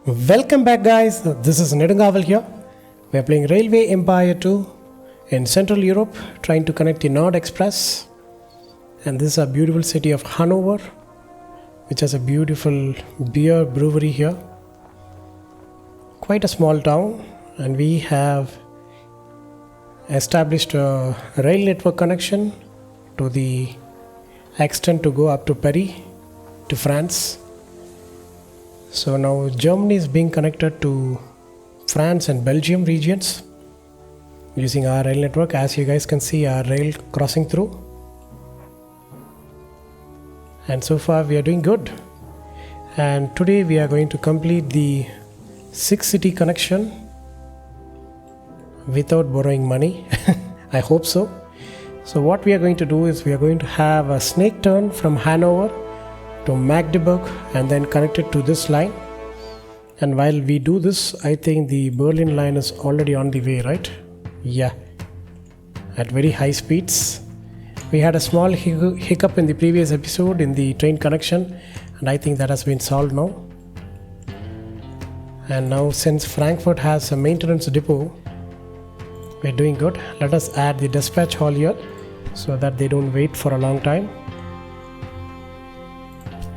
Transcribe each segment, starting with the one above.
Welcome back, guys. This is Nedungaval here. We are playing Railway Empire 2 in Central Europe, trying to connect the Nord Express. And this is a beautiful city of Hanover, which has a beautiful beer brewery here. Quite a small town, and we have established a rail network connection to the extent to go up to Paris, to France. So now Germany is being connected to France and Belgium regions using our rail network. As you guys can see, our rail crossing through. And so far we are doing good. And today we are going to complete the 6-city connection without borrowing money. I hope so. So what we are going to do is we are going to have a snake turn from Hanover to Magdeburg and then connect it to this line. And while we do this, I think the Berlin line is already on the way, right? Yeah, at very high speeds. We had a small hiccup in the previous episode in the train connection, and I think that has been solved now. And now since Frankfurt has a maintenance depot, we're doing good. Let us add the dispatch hall here so that they don't wait for a long time.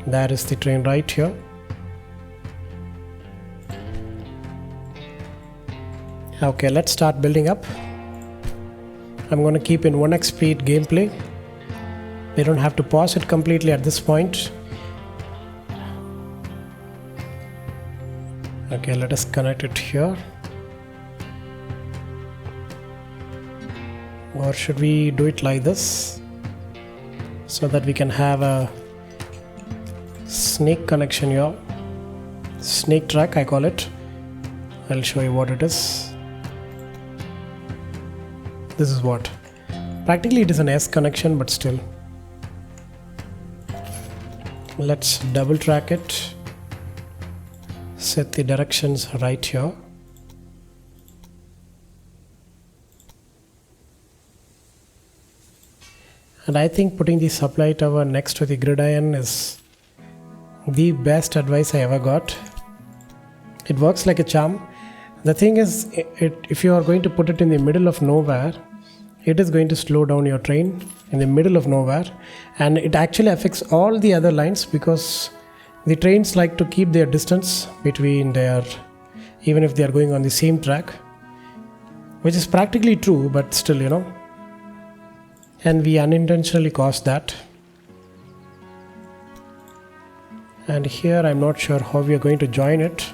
That is the train right here. Okay, let's start building up. I'm going to keep in 1x speed gameplay. We don't have to pause it completely at this point. Okay, let us connect it here. Or should we do it like this so that we can have a snake connection here? Snake track, I call it. I'll show you what it is. This is what. Practically it is an S connection, but still. Let's double track it. Set the directions right here. And I think putting the supply tower next to the gridiron is the best advice I ever got. It works like a charm. The thing is, if you are going to put it in the middle of nowhere, it is going to slow down your train in the middle of nowhere, and it actually affects all the other lines because the trains like to keep their distance between even if they are going on the same track, which is practically true, but still, and we unintentionally caused that. And here I'm not sure how we are going to join it.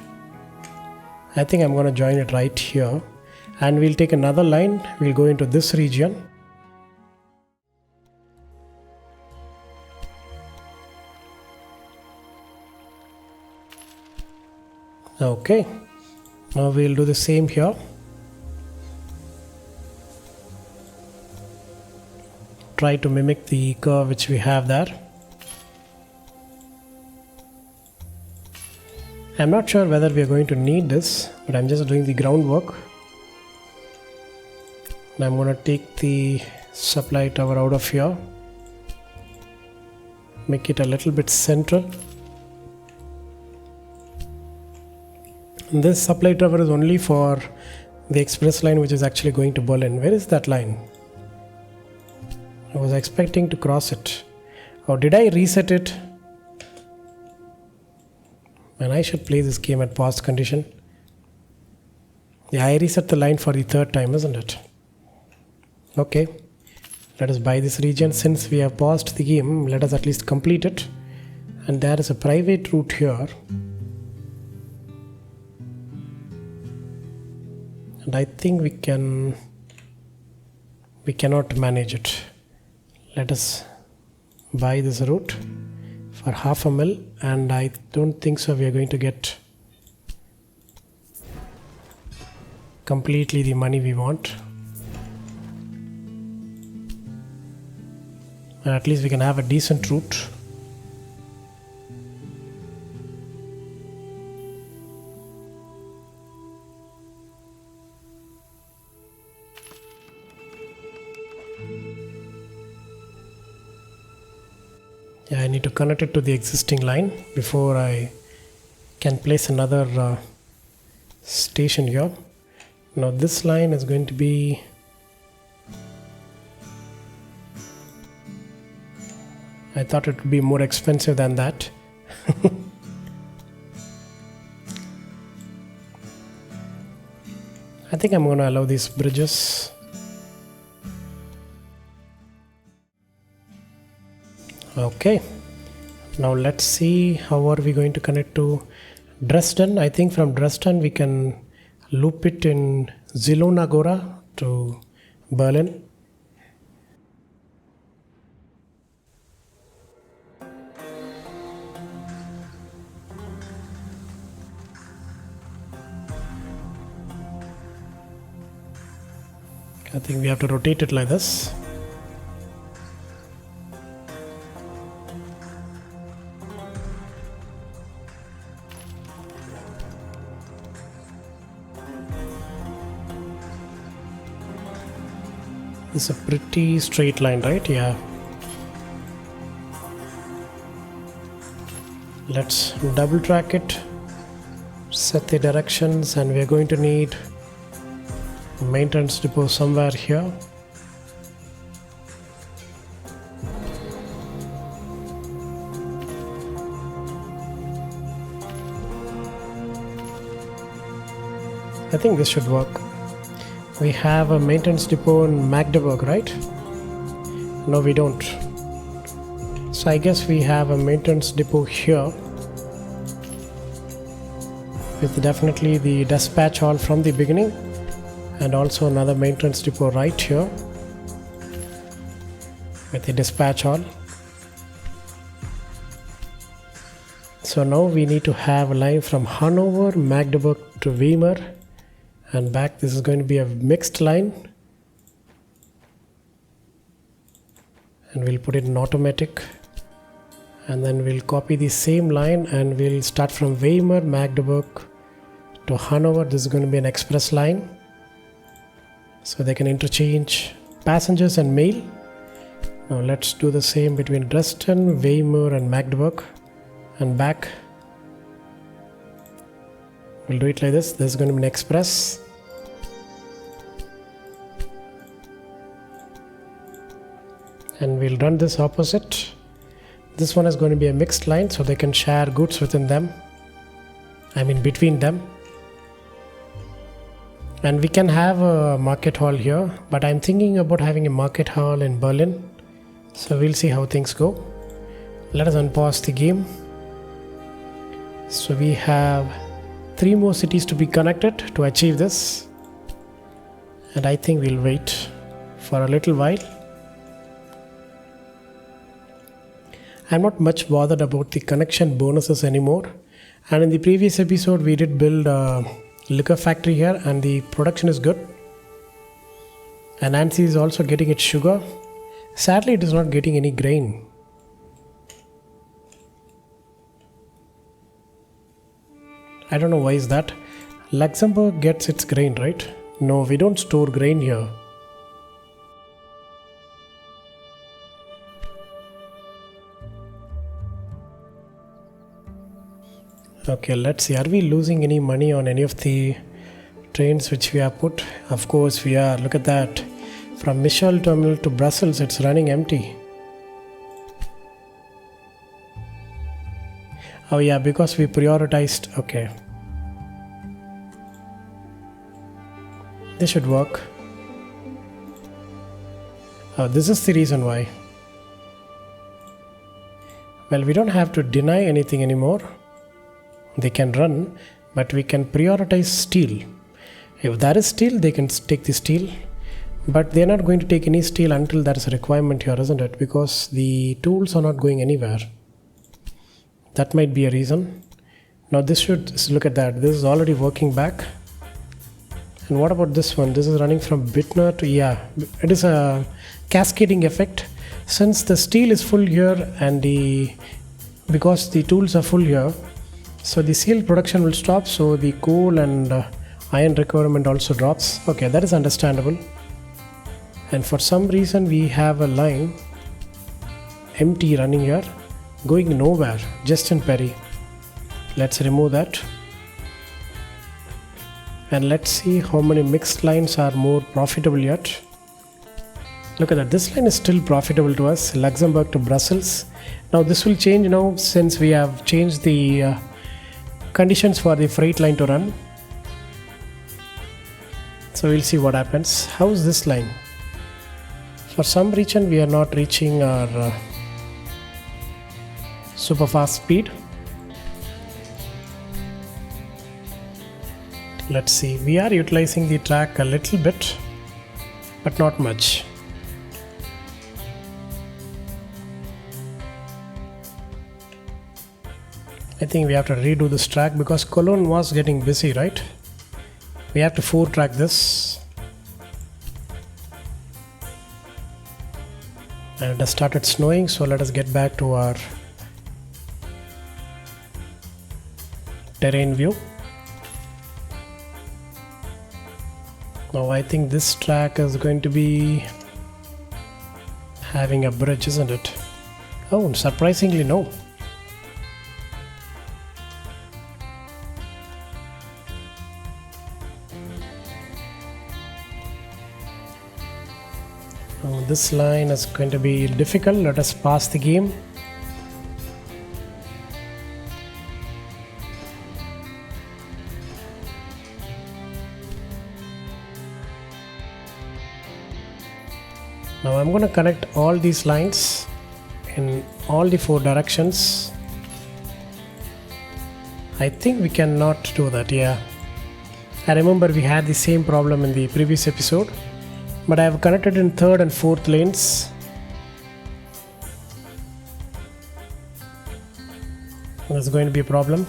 I think I'm going to join it right here, and we'll take another line. We'll go into this region. Okay, now we'll do the same here. Try to mimic the curve which we have there. I'm not sure whether we are going to need this, but I'm just doing the groundwork. And I'm going to take the supply tower out of here. Make it a little bit central. And this supply tower is only for the express line which is actually going to Berlin. Where is that line? I was expecting to cross it. Or did I reset it? And I should play this game at paused condition. Yeah, I reset the line for the third time, isn't it? Okay, let us buy this region. Since we have paused the game, let us at least complete it. And there is a private route here. And I think we cannot manage it. Let us buy this route for $500,000, and I don't think so we are going to get completely the money we want. And at least we can have a decent route. Yeah, I need to connect it to the existing line before I can place another station here. Now this line is going to be I thought it would be more expensive than that. I think I'm going to allow these bridges. Okay, now let's see how are we going to connect to Dresden. I think from Dresden we can loop it in Zielona Góra to Berlin. I think we have to rotate it like this. It's a pretty straight line, right? Yeah. Let's double track it, set the directions, and we're going to need a maintenance depot somewhere here. I think this should work. We have a maintenance depot in Magdeburg, right? No, we don't. So I guess we have a maintenance depot here with definitely the dispatch hall from the beginning, and also another maintenance depot right here with the dispatch hall. So now we need to have a line from Hanover, Magdeburg to Weimar and back. This is going to be a mixed line, and we'll put it in automatic, and then we'll copy the same line and we'll start from Weimar, Magdeburg to Hanover. This is going to be an express line, so they can interchange passengers and mail. Now let's do the same between Dresden, Weimar and Magdeburg and back. We'll do it like this. This is going to be an express. And we'll run this opposite. This one is going to be a mixed line, so they can share goods within them. I mean between them. And we can have a market hall here, but I'm thinking about having a market hall in Berlin. So we'll see how things go. Let us unpause the game. So we have 3 more cities to be connected to achieve this, and I think we'll wait for a little while. I'm not much bothered about the connection bonuses anymore, and in the previous episode we did build a liquor factory here and the production is good, and Nancy is also getting its sugar. Sadly it is not getting any grain. I don't know why is that. Luxembourg gets its grain, right? No, we don't store grain here. Okay, let's see. Are we losing any money on any of the trains which we have put? Of course we are. Look at that. From Michel terminal to Brussels, it's running empty. Oh yeah, because we prioritized. Okay. This should work. Oh, this is the reason why. Well, we don't have to deny anything anymore. They can run, but we can prioritize steel. If there is steel, they can take the steel. But they're not going to take any steel until there is a requirement here, isn't it? Because the tools are not going anywhere. That might be a reason. Now this should, look at that, this is already working back. And what about this one? This is running from Bittner to, yeah, it is a cascading effect. Since the steel is full here and because the tools are full here, so the steel production will stop, so the coal and iron requirement also drops. Okay, that is understandable. And for some reason we have a line empty running here, going nowhere, just in Perry. Let's remove that. And let's see how many mixed lines are more profitable yet. Look at that, this line is still profitable to us, Luxembourg to Brussels. Now this will change now since we have changed the conditions for the freight line to run. So we'll see what happens. How's this line? For some reason we are not reaching our super fast speed. Let's see, we are utilizing the track a little bit, but not much. I think we have to redo this track because Cologne was getting busy, right? We have to 4-track this. And it has started snowing, so let us get back to our terrain view. Now I think this track is going to be having a bridge, isn't it? Oh, surprisingly no. Oh, this line is going to be difficult. Let us pass the game. Now I'm going to connect all these lines in all the 4 directions. I think we cannot do that, yeah. I remember we had the same problem in the previous episode, but I have connected in 3rd and 4th lanes. That's going to be a problem.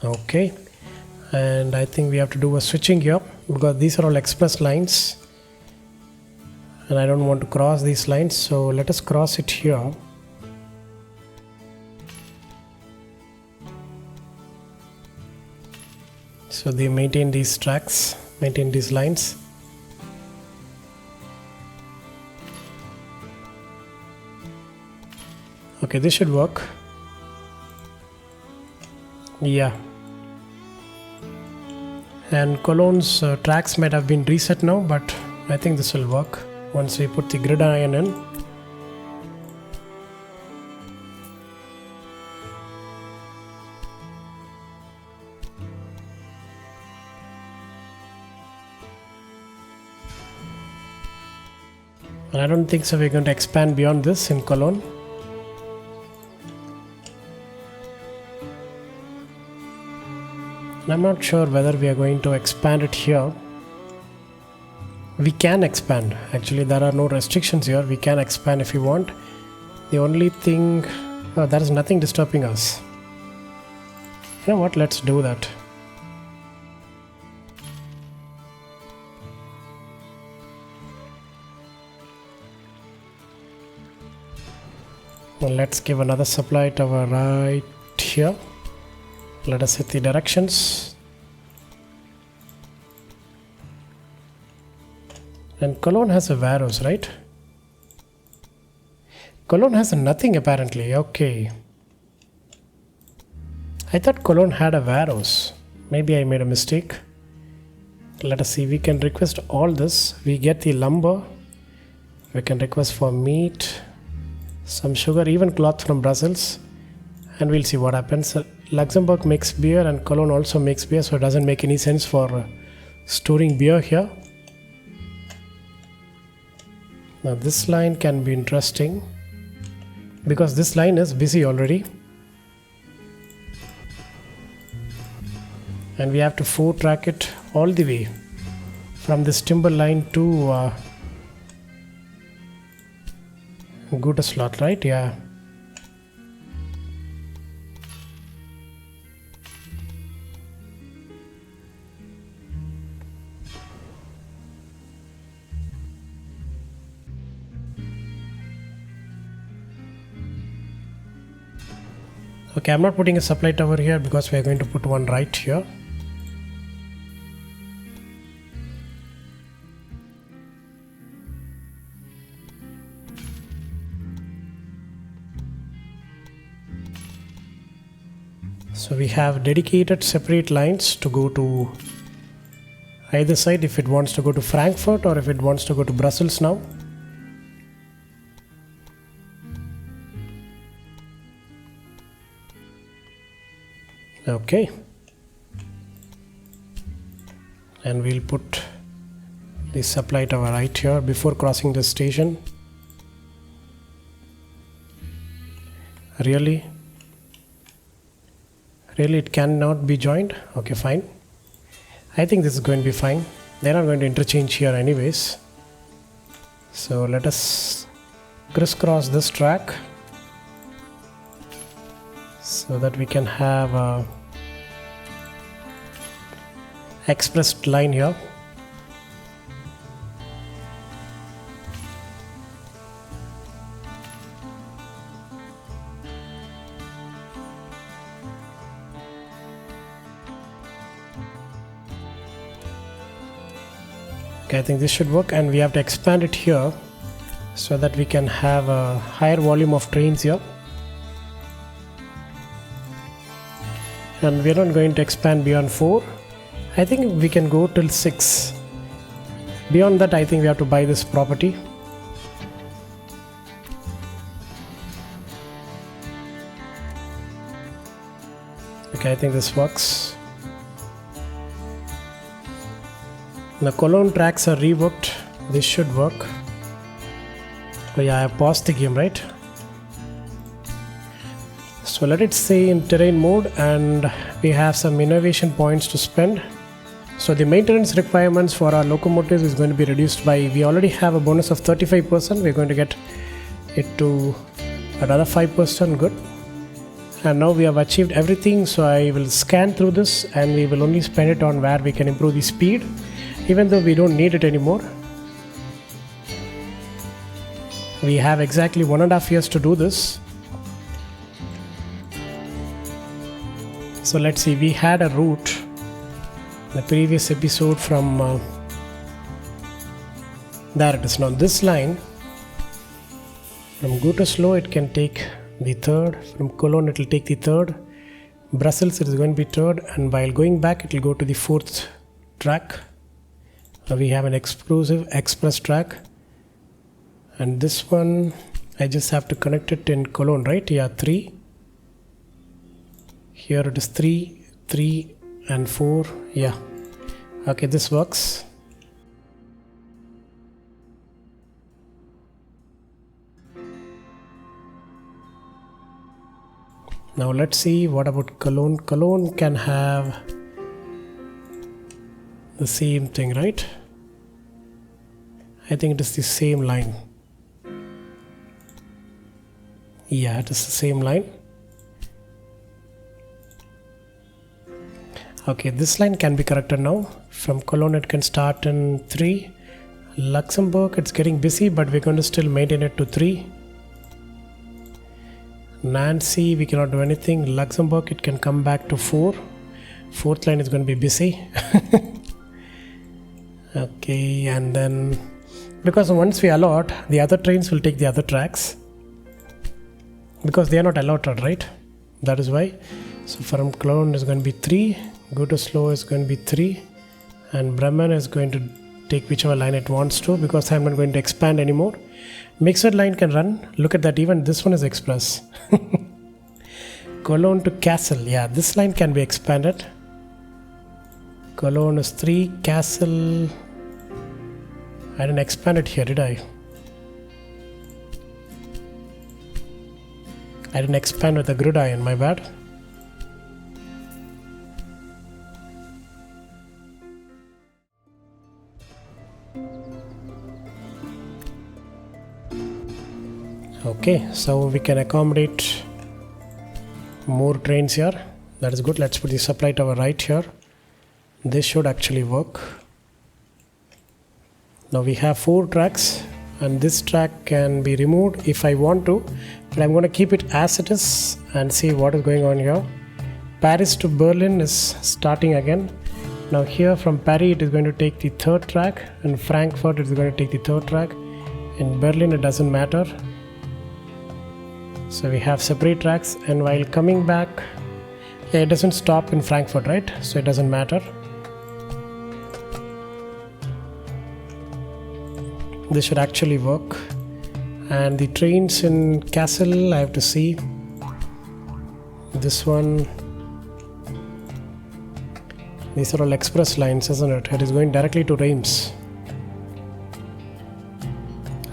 Okay, and I think we have to do a switching here because these are all express lines and I don't want to cross these lines, so let us cross it here. So they maintain these tracks, maintain these lines. Okay, this should work. Yeah. And Cologne's tracks might have been reset now, but I think this will work once we put the grid iron in. And I don't think so we're going to expand beyond this in Cologne. And I'm not sure whether we are going to expand it here. We can expand, actually there are no restrictions here, we can expand if we want. The only thing, there is nothing disturbing us. You know what, let's do that. Well, let's give another supply tower right here. Let us set the directions. And Cologne has a warehouse, right? Cologne has nothing apparently. Okay. I thought Cologne had a warehouse. Maybe I made a mistake. Let us see. We can request all this. We get the lumber. We can request for meat, some sugar, even cloth from Brussels. And we'll see what happens. Luxembourg makes beer and Cologne also makes beer, so it doesn't make any sense for storing beer here. Now this line can be interesting because this line is busy already. And we have to 4-track it all the way from this timber line to Gütersloh, right? Yeah. Okay, I'm not putting a supply tower here because we are going to put one right here. So we have dedicated separate lines to go to either side if it wants to go to Frankfurt or if it wants to go to Brussels now. Okay, and we'll put the supply tower right here before crossing the station. Really it cannot be joined? Okay, fine. I think this is going to be fine. They're not going to interchange here anyways. So let us crisscross this track so that we can have a expressed line here. Okay, I think this should work, and we have to expand it here so that we can have a higher volume of trains here. And we are not going to expand beyond 4. I think we can go till 6. Beyond that, I think we have to buy this property. Okay, I think this works. The Cologne tracks are reworked. This should work. Oh yeah, I paused the game, right? So let it stay in terrain mode, and we have some innovation points to spend. So the maintenance requirements for our locomotives is going to be reduced by, we already have a bonus of 35%. We're going to get it to another 5%. Good. And now we have achieved everything. So I will scan through this, and we will only spend it on where we can improve the speed, even though we don't need it anymore. We have exactly 1.5 years to do this. So let's see, we had a route in the previous episode from there it is. Now this line from Gütersloh, it can take the 3rd, from Cologne it will take the 3rd, Brussels it is going to be 3rd, and while going back it will go to the 4th track. We have an exclusive express track, and this one I just have to connect it in Cologne, right? Yeah, 3. Here it is 3, 3 and 4. Yeah, okay, this works. Now let's see what about Cologne. Cologne can have the same thing, right? I think it is the same line. Yeah, it is the same line. Okay, this line can be corrected now. From Cologne it can start in 3. Luxembourg, it's getting busy, but we're going to still maintain it to 3. Nancy, we cannot do anything. Luxembourg, it can come back to 4. 4th line is going to be busy. Okay, and then because once we allot, the other trains will take the other tracks because they are not allotted, right? That is why. So from Cologne is going to be 3, Gütersloh is going to be 3, and Bremen is going to take whichever line it wants to, because I'm not going to expand anymore. Mixed line can run. Look at that, even this one is express. Cologne to Kassel, yeah, this line can be expanded. Cologne is 3, Kassel, I didn't expand it here, did I? I didn't expand with the gridiron, my bad. Okay, so we can accommodate more trains here. That is good. Let's put the supply tower right here. This should actually work. Now we have 4 tracks, and this track can be removed if I want to. But I'm going to keep it as it is and see what is going on here. Paris to Berlin is starting again. Now here from Paris it is going to take the third track, and Frankfurt it is going to take the third track. In Berlin it doesn't matter. So we have separate tracks, and while coming back, yeah, it doesn't stop in Frankfurt, right? So it doesn't matter. This should actually work. And the trains in Kassel, I have to see. This one, these are all express lines, isn't it? It is going directly to Reims.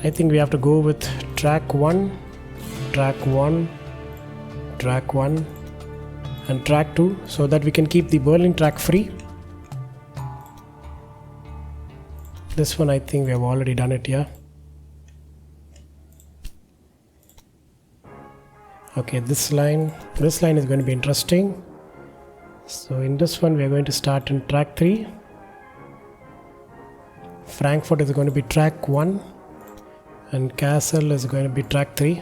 I think we have to go with track 1, track 1, track 1 and track 2, so that we can keep the Berlin track free. This one I think we have already done it, yeah. Okay, this line is going to be interesting. So in this one we are going to start in track 3. Frankfurt is going to be track 1 and Kassel is going to be track 3.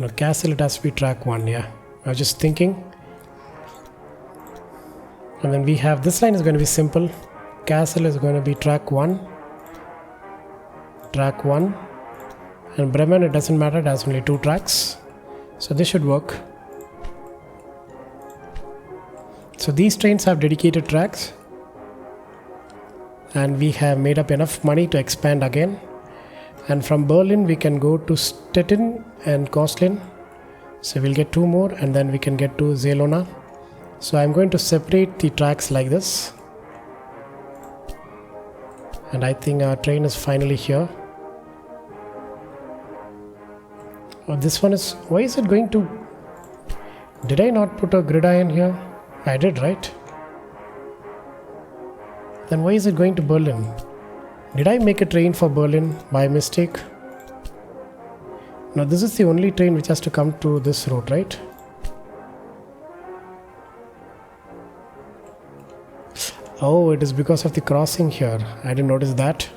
Now Kassel it has to be track 1, yeah. I was just thinking. And then we have, this line is going to be simple. Kassel is going to be track 1, and Bremen it doesn't matter, it has only 2 tracks, so this should work. So these trains have dedicated tracks, and we have made up enough money to expand again, and from Berlin we can go to Stettin and Kostlin, so we'll get 2 more and then we can get to Zelona. So I'm going to separate the tracks like this. And I think our train is finally here. Oh, this one is, why is it going to, did I not put a gridiron here? I did, right? Then why is it going to Berlin? Did I make a train for Berlin by mistake? No, this is the only train which has to come to this route, right? Oh, it is because of the crossing here. I didn't notice that.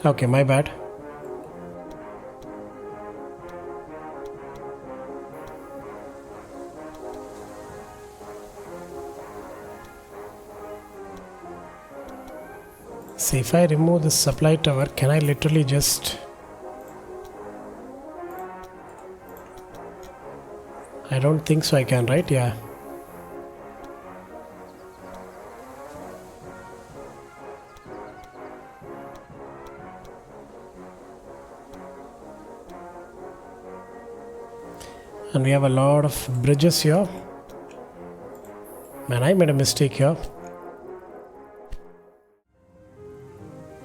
Okay, my bad. See, if I remove this supply tower, can I literally just... I don't think so I can, right? Yeah. And we have a lot of bridges here. Man, I made a mistake here.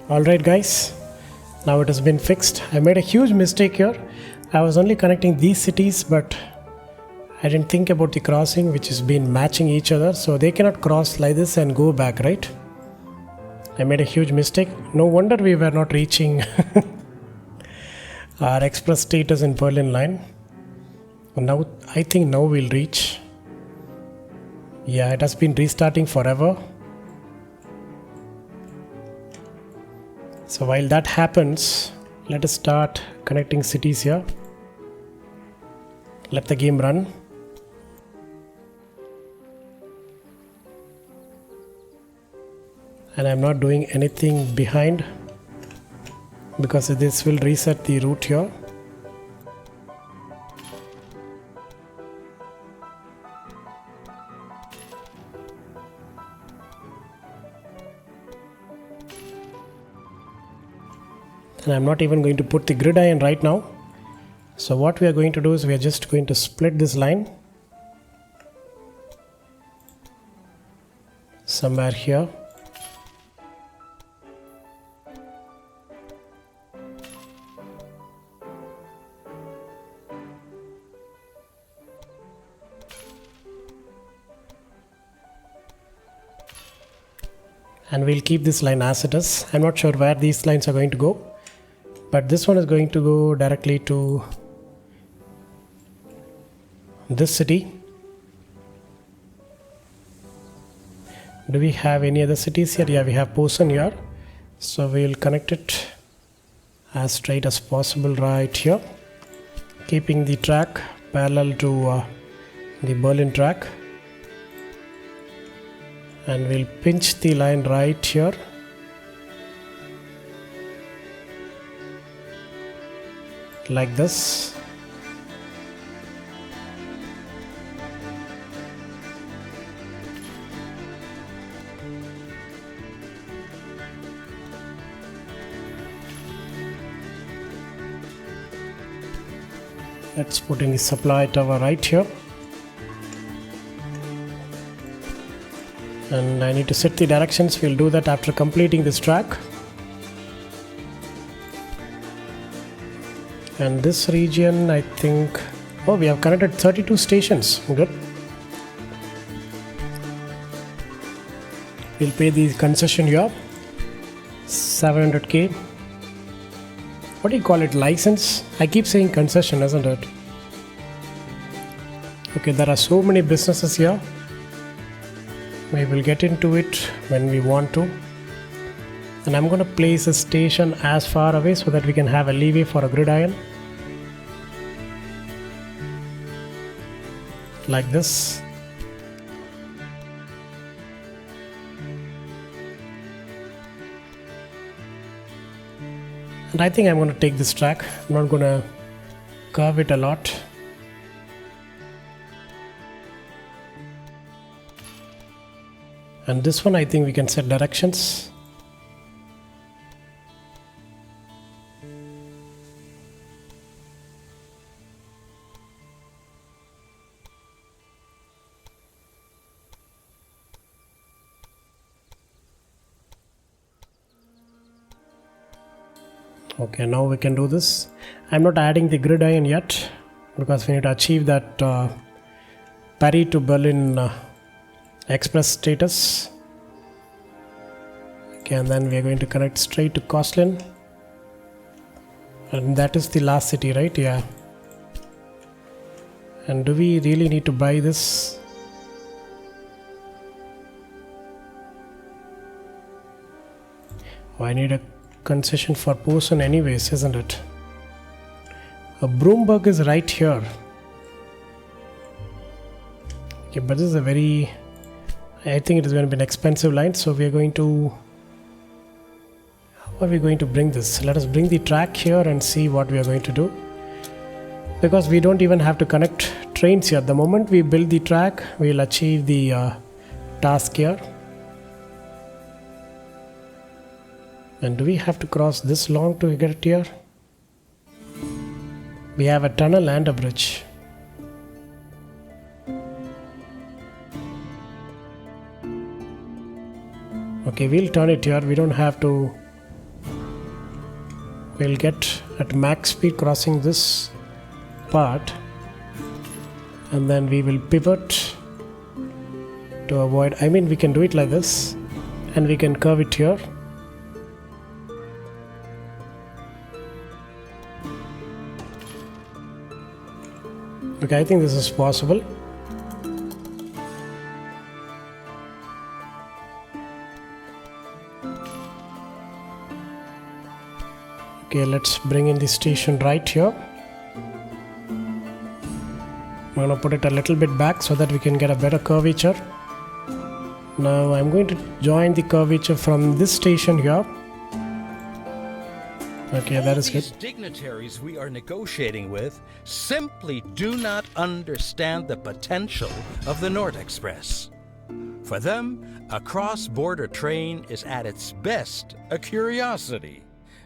Alright guys, now it has been fixed. I made a huge mistake here. I was only connecting these cities, but I didn't think about the crossing which has been matching each other, so they cannot cross like this and go back, right? I made a huge mistake. No wonder we were not reaching our express status in Berlin line. Now I think now we'll reach. Yeah, it has been restarting forever. So while that happens, let us start connecting cities here. Let the game run. And I'm not doing anything behind because this will reset the route here. And I'm not even going to put the gridiron right now. So what we are going to do is we are just going to split this line somewhere here. And we'll keep this line as it is. I'm not sure where these lines are going to go, but this one is going to go directly to this city. Do we have any other cities here? Yeah, we have Posen here. So we'll connect it as straight as possible right here, keeping the track parallel to the Berlin track. And we'll pinch the line right here. Like this. Let's put in the supply tower right here. And I need to set the directions. We'll do that after completing this track. And this region, I think, oh, we have connected 32 stations. Good. We'll pay the concession here, 700k. What do you call it? License? I keep saying concession, isn't it? Okay, there are so many businesses here. We will get into it when we want to. And I'm going to place a station as far away so that we can have a leeway for a gridiron. Like this. And I think I'm going to take this track. I'm not going to curve it a lot. And this one, I think we can set directions. Okay, now we can do this. I'm not adding the gridiron yet because we need to achieve that Paris to Berlin express status. Okay, and then we are going to connect straight to Koslin. And that is the last city, right? Yeah. And do we really need to buy this? Oh, I need a concession for Posen anyways, isn't it? Broomberg is right here. Okay, but this is a very, I think it is going to be an expensive line, so we are going to, how are we going to bring this? Let us bring the track here and see what we are going to do, because we don't even have to connect trains here. The moment we build the track, we will achieve the task here. And do we have to cross this long to get here? We have a tunnel and a bridge. Okay, we'll turn it here. We don't have to. We'll get at max speed crossing this part. And then we will pivot to avoid. I mean, we can do it like this. And we can curve it here. Okay, I think this is possible. Okay, let's bring in the station right here. I'm going to put it a little bit back so that we can get a better curvature. Now I'm going to join the curvature from this station here. Okay, that is good. These dignitaries we are negotiating with simply do not understand the potential of the Nord Express. For them, a cross-border train is at its best a curiosity,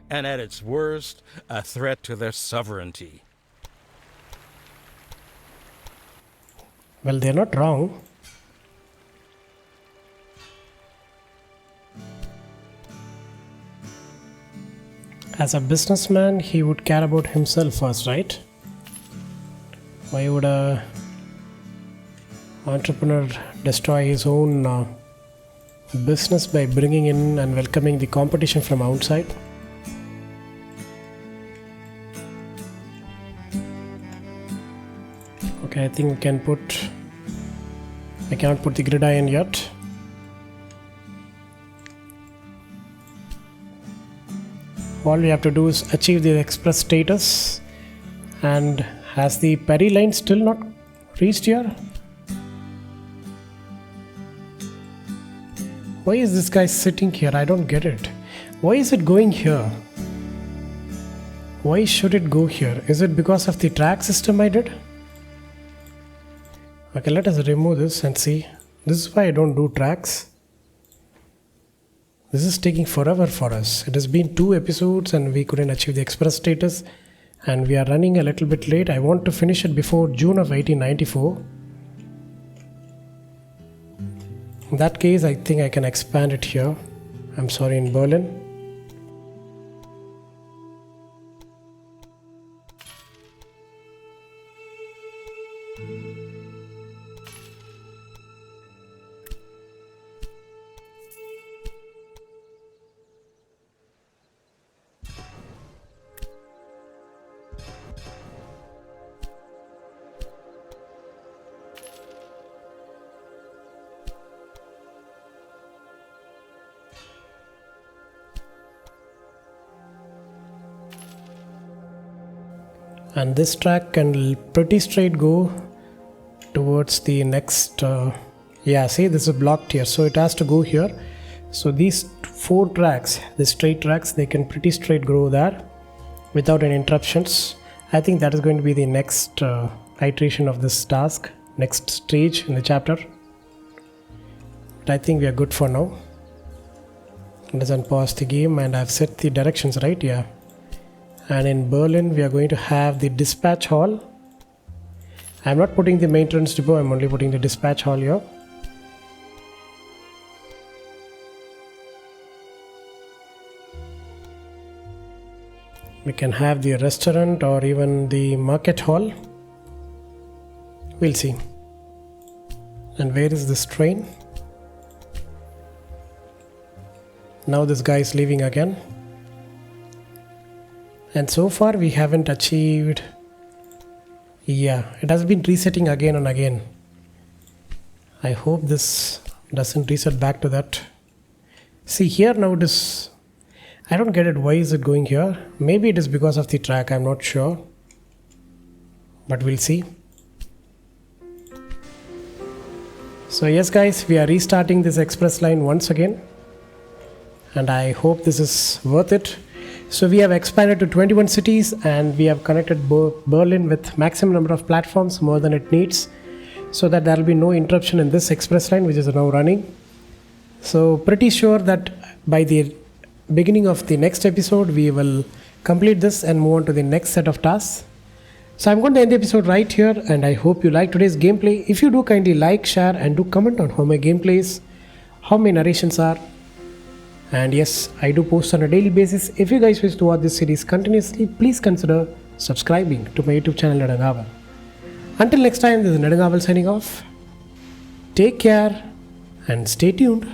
and at its worst, a threat to their sovereignty. Well, they're not wrong. As a businessman, he would care about himself first, right? Why would a entrepreneur destroy his own business by bringing in and welcoming the competition from outside? Okay, I think we can put. I cannot put the gridiron yet. All we have to do is achieve the express status. And has the Perry line still not reached here? Why is this guy sitting here? I don't get it. Why is it going here? Why should it go here? Is it because of the track system I did? Okay, let us remove this and see. This is why I don't do tracks. This is taking forever for us. It has been 2 episodes and we couldn't achieve the express status. And we are running a little bit late. I want to finish it before June of 1894. In that case, I think I can expand it here. I'm sorry, in Berlin. And this track can pretty straight go towards the next yeah, see, this is blocked here, so it has to go here. So these 4 tracks, the straight tracks, they can pretty straight go there without any interruptions. I think that is going to be the next iteration of this task, next stage in the chapter. But I think we are good for now. Let us unpause the game, and I've set the directions right. Yeah. And in Berlin we are going to have the dispatch hall. I'm not putting the maintenance depot, I'm only putting the dispatch hall here. We can have the restaurant or even the market hall. We'll see. And where is this train? Now this guy is leaving again. And so far we haven't achieved. Yeah, it has been resetting again and again. I hope this doesn't reset back to that. See here now it is. I don't get it. Why is it going here? Maybe it is because of the track, I'm not sure. But we'll see. So yes guys, we are restarting this express line once again. And I hope this is worth it. So we have expanded to 21 cities and we have connected Berlin with maximum number of platforms, more than it needs, so that there will be no interruption in this express line which is now running. So pretty sure that by the beginning of the next episode we will complete this and move on to the next set of tasks. So I'm going to end the episode right here, and I hope you like today's gameplay. If you do, kindly like, share and do comment on how my gameplay is, how my narrations are. And yes, I do post on a daily basis. If you guys wish to watch this series continuously, please consider subscribing to my YouTube channel Nedangaval. Until next time, this is Nedangaval signing off. Take care and stay tuned.